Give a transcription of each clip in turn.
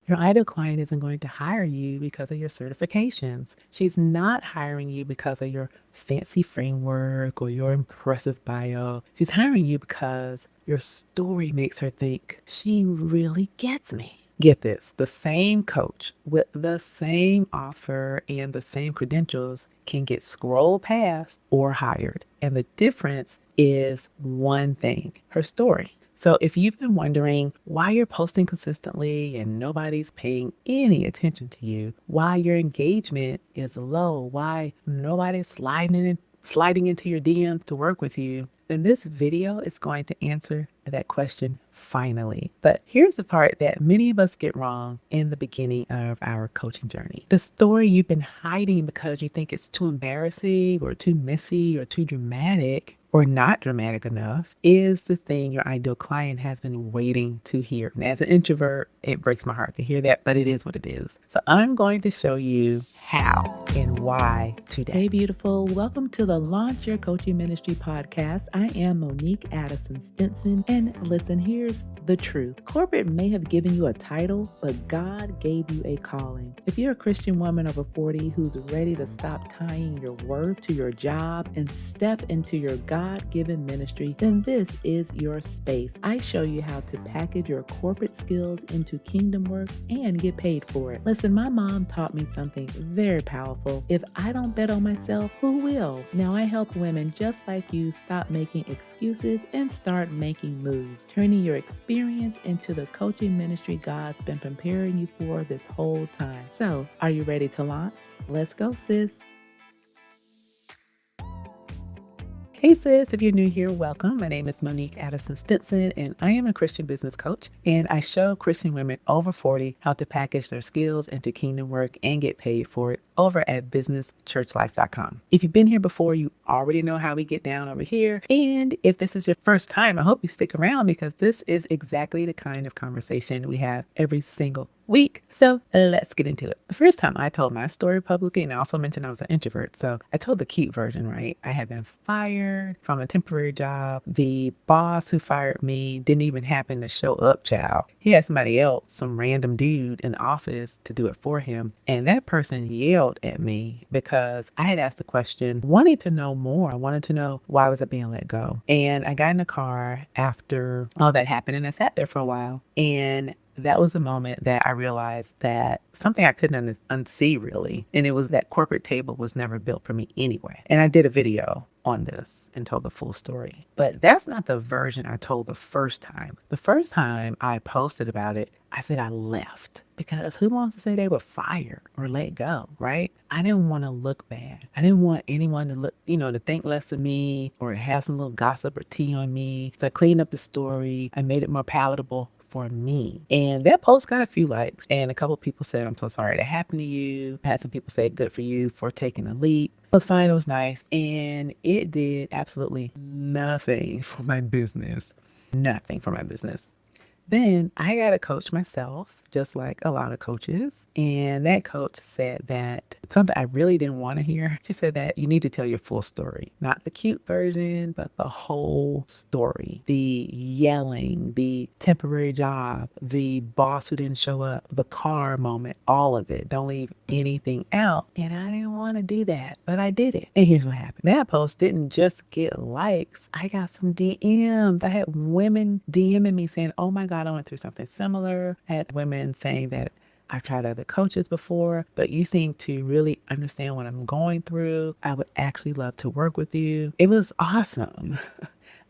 Your ideal client isn't going to hire you because of your certifications. She's not hiring you because of your fancy framework or your impressive bio. She's hiring you because your story makes her think she really gets me. Get this, the same coach with the same offer and the same credentials can get scrolled past or hired. And the difference is one thing, her story. So if you've been wondering why you're posting consistently and nobody's paying any attention to you, why your engagement is low, why nobody's sliding into your DM to work with you, then this video is going to answer that question finally. But here's the part that many of us get wrong in the beginning of our coaching journey. The story you've been hiding because you think it's too embarrassing or too messy or too dramatic or not dramatic enough is the thing your ideal client has been waiting to hear. And as an introvert, it breaks my heart to hear that, but it is what it is. So I'm going to show you how and why today. Hey, beautiful. Welcome to the Launch Your Coaching Ministry podcast. I am Monique Addison-Stinson. And listen, here's the truth. Corporate may have given you a title, but God gave you a calling. If you're a Christian woman over 40 who's ready to stop tying your worth to your job and step into your God-given ministry, then this is your space. I show you how to package your corporate skills into kingdom work and get paid for it. Listen, my mom taught me something very powerful. If I don't bet on myself, who will? Now I help women just like you stop making excuses and start making moves, turning your experience into the coaching ministry God's been preparing you for this whole time. So, are you ready to launch? Let's go, sis. Hey sis, if you're new here, welcome. My name is Monique Addison-Stinson and I am a Christian business coach, and I show Christian women over 40 how to package their skills into kingdom work and get paid for it over at businesschurchlife.com. If you've been here before, you already know how we get down over here. And if this is your first time, I hope you stick around because this is exactly the kind of conversation we have every single week. So let's get into it. The first time I told my story publicly, and I also mentioned I was an introvert, so I told the cute version, right? I had been fired from a temporary job. The boss who fired me didn't even happen to show up, child. He had somebody else, some random dude in the office to do it for him. And that person yelled at me because I had asked the question, wanting to know more. I wanted to know why was I being let go. And I got in the car after all that happened and I sat there for a while. And that was the moment that I realized that something I couldn't unsee really. And it was that corporate table was never built for me anyway. And I did a video on this and told the full story. But that's not the version I told the first time. The first time I posted about it, I said I left. Because who wants to say they were fired or let go, right? I didn't want to look bad. I didn't want anyone to look, to think less of me or have some little gossip or tea on me. So I cleaned up the story. I made it more palatable for me. And that post got a few likes. And a couple of people said, I'm so sorry that happened to you. I had some people say, good for you for taking the leap. It was fine. It was nice. And it did absolutely nothing for my business. Nothing for my business. Then I got a coach myself, just like a lot of coaches. And that coach said that something I really didn't want to hear. She said that you need to tell your full story, not the cute version, but the whole story. The yelling, the temporary job, the boss who didn't show up, the car moment, all of it. Don't leave anything out. And I didn't want to do that, but I did it. And here's what happened. That post didn't just get likes. I got some DMs. I had women DMing me saying, oh my God, I went through something similar. I had women saying that I've tried other coaches before, but you seem to really understand what I'm going through. I would actually love to work with you. It was awesome.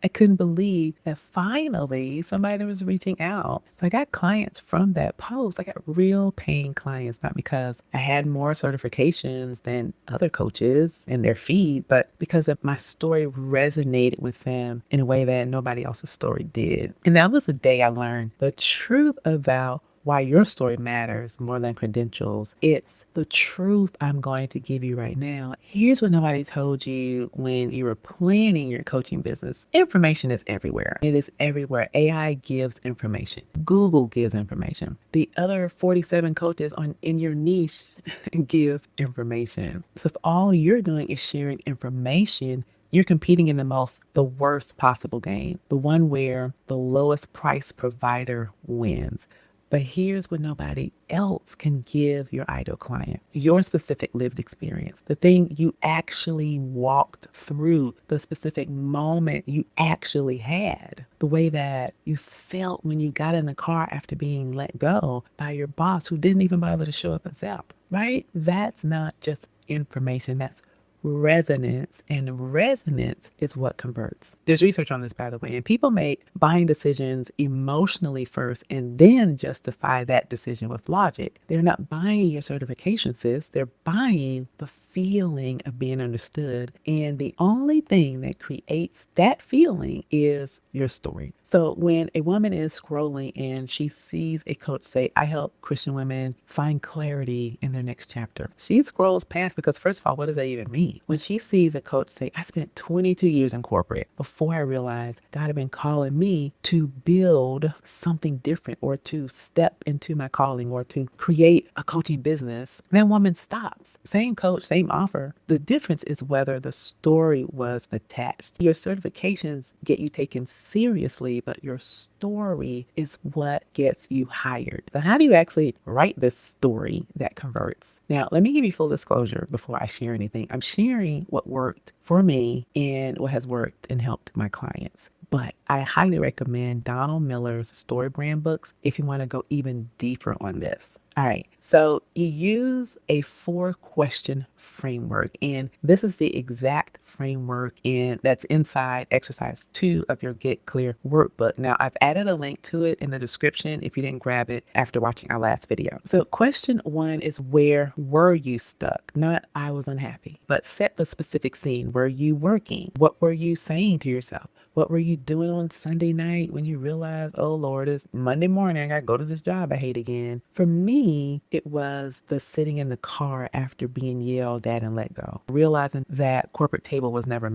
I couldn't believe that finally somebody was reaching out. So I got clients from that post. I got real paying clients, not because I had more certifications than other coaches in their feed, but because of my story resonated with them in a way that nobody else's story did. And that was the day I learned the truth about why your story matters more than credentials. It's the truth I'm going to give you right now. Here's what nobody told you when you were planning your coaching business. Information is everywhere. It is everywhere. AI gives information. Google gives information. The other 47 coaches in your niche give information. So if all you're doing is sharing information, you're competing in the worst possible game, the one where the lowest price provider wins. But here's what nobody else can give your ideal client: your specific lived experience, the thing you actually walked through, the specific moment you actually had, the way that you felt when you got in the car after being let go by your boss who didn't even bother to show up and help, right? That's not just information, that's resonance, and resonance is what converts. There's research on this, by the way, and people make buying decisions emotionally first and then justify that decision with logic. They're not buying your certification, sis. They're buying the feeling of being understood, and the only thing that creates that feeling is your story. So when a woman is scrolling and she sees a coach say, "I help Christian women find clarity in their next chapter," she scrolls past, because first of all, what does that even mean? When she sees a coach say, "I spent 22 years in corporate before I realized God had been calling me to build something different, or to step into my calling, or to create a coaching business," that woman stops. Same coach, same offer. The difference is whether the story was attached. Your certifications get you taken seriously, but your story is what gets you hired. So how do you actually write this story that converts? Now, let me give you full disclosure before I share anything. I'm sharing what worked for me and what has worked and helped my clients. But I highly recommend Donald Miller's Story Brand books if you want to go even deeper on this. All right, so you use a 4-question framework, and this is the exact framework that's inside exercise 2 of your Get Clear workbook. Now, I've added a link to it in the description if you didn't grab it after watching our last video. So question 1 is, where were you stuck? Not "I was unhappy," but set the specific scene. Were you working? What were you saying to yourself? What were you doing on Sunday night when you realized, "Oh Lord, it's Monday morning, I gotta go to this job I hate again"? For me, it was the sitting in the car after being yelled at and let go, realizing that corporate table was never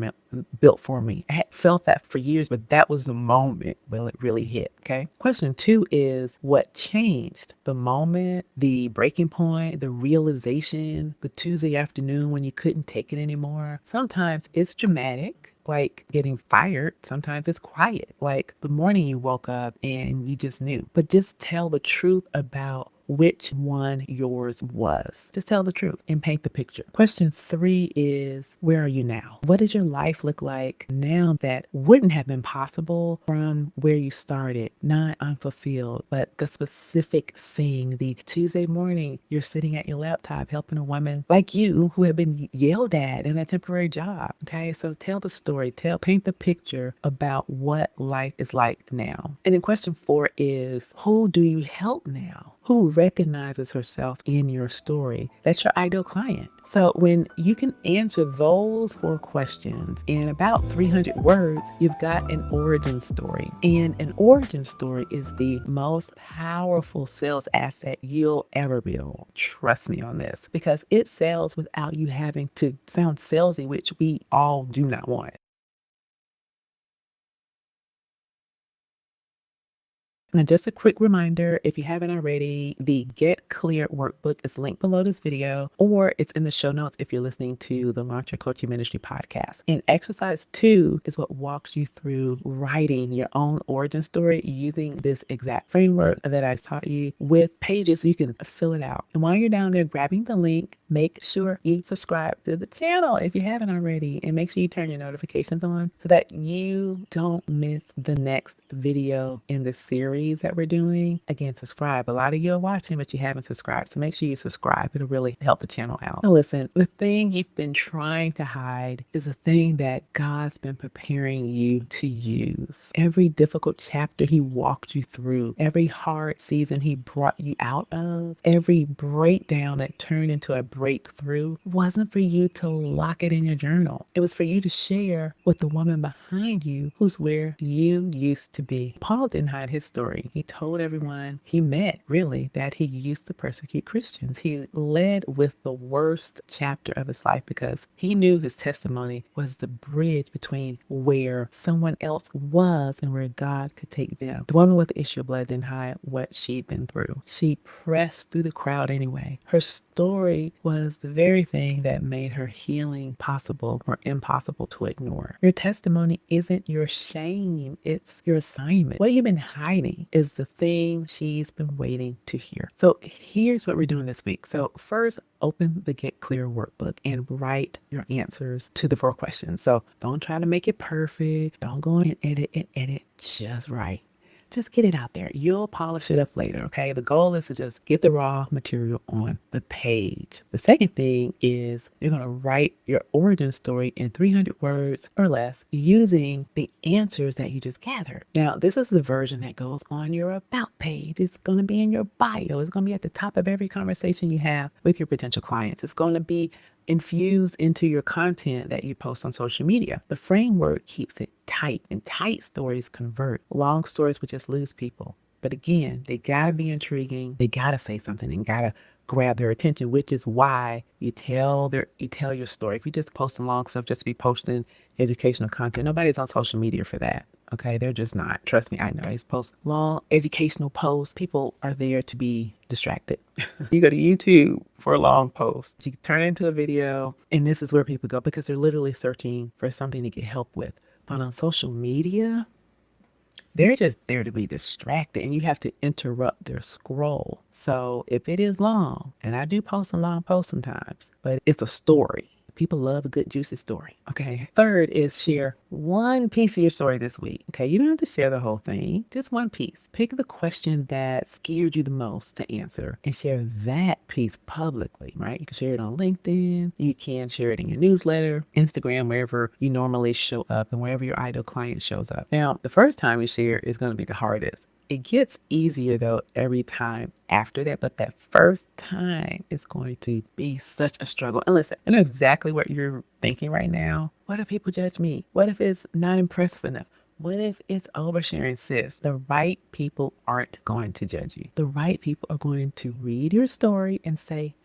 built for me. I had felt that for years, but that was the moment when it really hit. Okay. Question 2 is, what changed? The moment, the breaking point, the realization, the Tuesday afternoon when you couldn't take it anymore. Sometimes it's dramatic, like getting fired. Sometimes it's quiet, like the morning you woke up and you just knew. But just tell the truth about which one yours was. Just tell the truth and paint the picture. Question 3 is, where are you now? What does your life look like now that wouldn't have been possible from where you started? Not unfulfilled, but the specific thing. The Tuesday morning, you're sitting at your laptop helping a woman like you who had been yelled at in a temporary job. Okay, so tell the story. Paint the picture about what life is like now. And then question 4 is, who do you help now? Who recognizes herself in your story? That's your ideal client. So when you can answer those 4 questions in about 300 words, you've got an origin story. And an origin story is the most powerful sales asset you'll ever build. Trust me on this, because it sells without you having to sound salesy, which we all do not want. Now, just a quick reminder, if you haven't already, the Get Clear workbook is linked below this video, or it's in the show notes if you're listening to the Launch Your Coaching Ministry podcast. And exercise 2 is what walks you through writing your own origin story using this exact framework that I taught you, with pages so you can fill it out. And while you're down there grabbing the link, make sure you subscribe to the channel if you haven't already, and make sure you turn your notifications on so that you don't miss the next video in the series that we're doing. Again, subscribe. A lot of you are watching, but you haven't subscribed, so make sure you subscribe. It'll really help the channel out. Now listen, the thing you've been trying to hide is a thing that God's been preparing you to use. Every difficult chapter He walked you through, every hard season He brought you out of, every breakdown that turned into a breakthrough, wasn't for you to lock it in your journal. It was for you to share with the woman behind you who's where you used to be. Paul didn't hide his story. He told everyone he met, really, that he used to persecute Christians. He led with the worst chapter of his life because he knew his testimony was the bridge between where someone else was and where God could take them. The woman with the issue of blood didn't hide what she'd been through. She pressed through the crowd anyway. Her story was the very thing that made her healing possible or impossible to ignore. Your testimony isn't your shame, it's your assignment. What you've been hiding, story is the thing she's been waiting to hear. So here's what we're doing this week. So first, open the Get Clear workbook and write your answers to the 4 questions. So don't try to make it perfect. Don't go in and edit. Just write. Just get it out there. You'll polish it up later, okay? The goal is to just get the raw material on the page. The second thing is you're going to write your origin story in 300 words or less using the answers that you just gathered. Now, this is the version that goes on your about page. It's going to be in your bio. It's going to be at the top of every conversation you have with your potential clients. It's going to be infused into your content that you post on social media. The framework keeps it tight, and tight stories convert. Long stories would just lose people. But again, they gotta be intriguing. They gotta say something and gotta grab their attention, which is why you tell your story. If you just post long stuff, just be posting educational content, nobody's on social media for that. Okay, they're just not. Trust me, I know. I just post long educational posts. People are there to be distracted. You go to YouTube for a long post. You turn it into a video, and this is where people go because they're literally searching for something to get help with. But on social media, they're just there to be distracted, and you have to interrupt their scroll. So if it is long, and I do post a long post sometimes, but it's a story. People love a good, juicy story. Okay. Third is share one piece of your story this week. Okay. You don't have to share the whole thing, just one piece. Pick the question that scared you the most to answer and share that piece publicly, right? You can share it on LinkedIn. You can share it in your newsletter, Instagram, wherever you normally show up and wherever your ideal client shows up. Now, the first time you share is going to be the hardest. It gets easier though every time after that, but that first time is going to be such a struggle. And listen, I know exactly what you're thinking right now. What if people judge me? What if it's not impressive enough? What if it's oversharing, sis? The right people aren't going to judge you. The right people are going to read your story and say,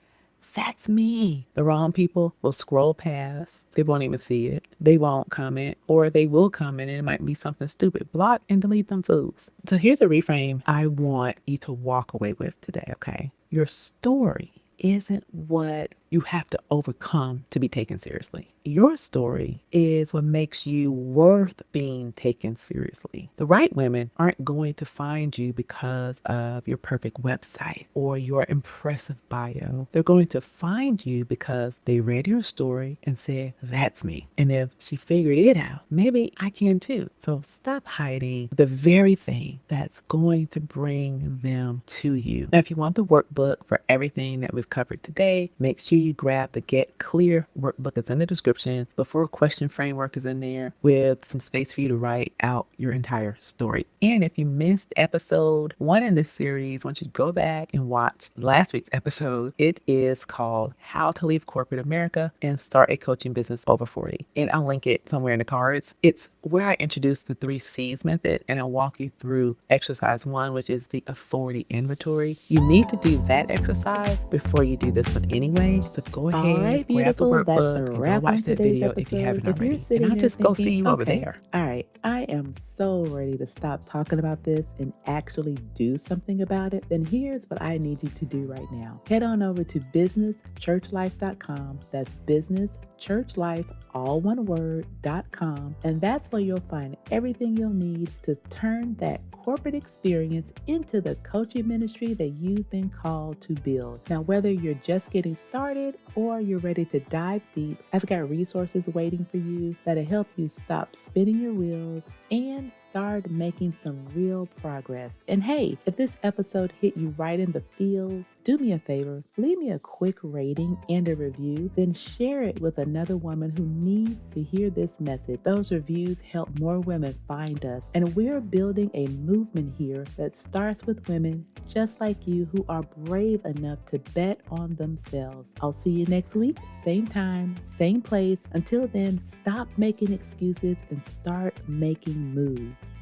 that's me. The wrong people will scroll past. They won't even see it. They won't comment, or they will comment and it might be something stupid. Block and delete them fools. So here's a reframe I want you to walk away with today, okay? Your story isn't what you have to overcome to be taken seriously. Your story is what makes you worth being taken seriously. The right women aren't going to find you because of your perfect website or your impressive bio. They're going to find you because they read your story and said, that's me. And if she figured it out, maybe I can too. So stop hiding the very thing that's going to bring them to you. Now, if you want the workbook for everything that we've covered today, make sure you grab the Get Clear workbook. It's in the description. The 4 question framework is in there with some space for you to write out your entire story. And if you missed episode 1 in this series, I want you to go back and watch last week's episode. It is called How to Leave Corporate America and Start a Coaching Business Over 40. And I'll link it somewhere in the cards. It's where I introduce the 3 C's method, and I'll walk you through exercise 1, which is the authority inventory. You need to do that exercise before you do this one anyway. So go ahead, All right, beautiful. grab the That's workbook, a and wrap go watch on that today's video episode. if you haven't If you're already. sitting And I'll there just go see thinking, you over okay, there. All right, I am so ready to stop talking about this and actually do something about it. Then here's what I need you to do right now. Head on over to businesschurchlife.com. That's businesschurchlife, all one word.com. And that's where you'll find everything you'll need to turn that corporate experience into the coaching ministry that you've been called to build. Now, whether you're just getting started or you're ready to dive deep, I've got resources waiting for you that'll help you stop spinning your wheels and start making some real progress. And hey, if this episode hit you right in the feels, do me a favor, leave me a quick rating and a review, then share it with another woman who needs to hear this message. Those reviews help more women find us, and we're building a movement here that starts with women just like you who are brave enough to bet on themselves. I'll see you next week, same time, same place. Until then, stop making excuses and start making moves.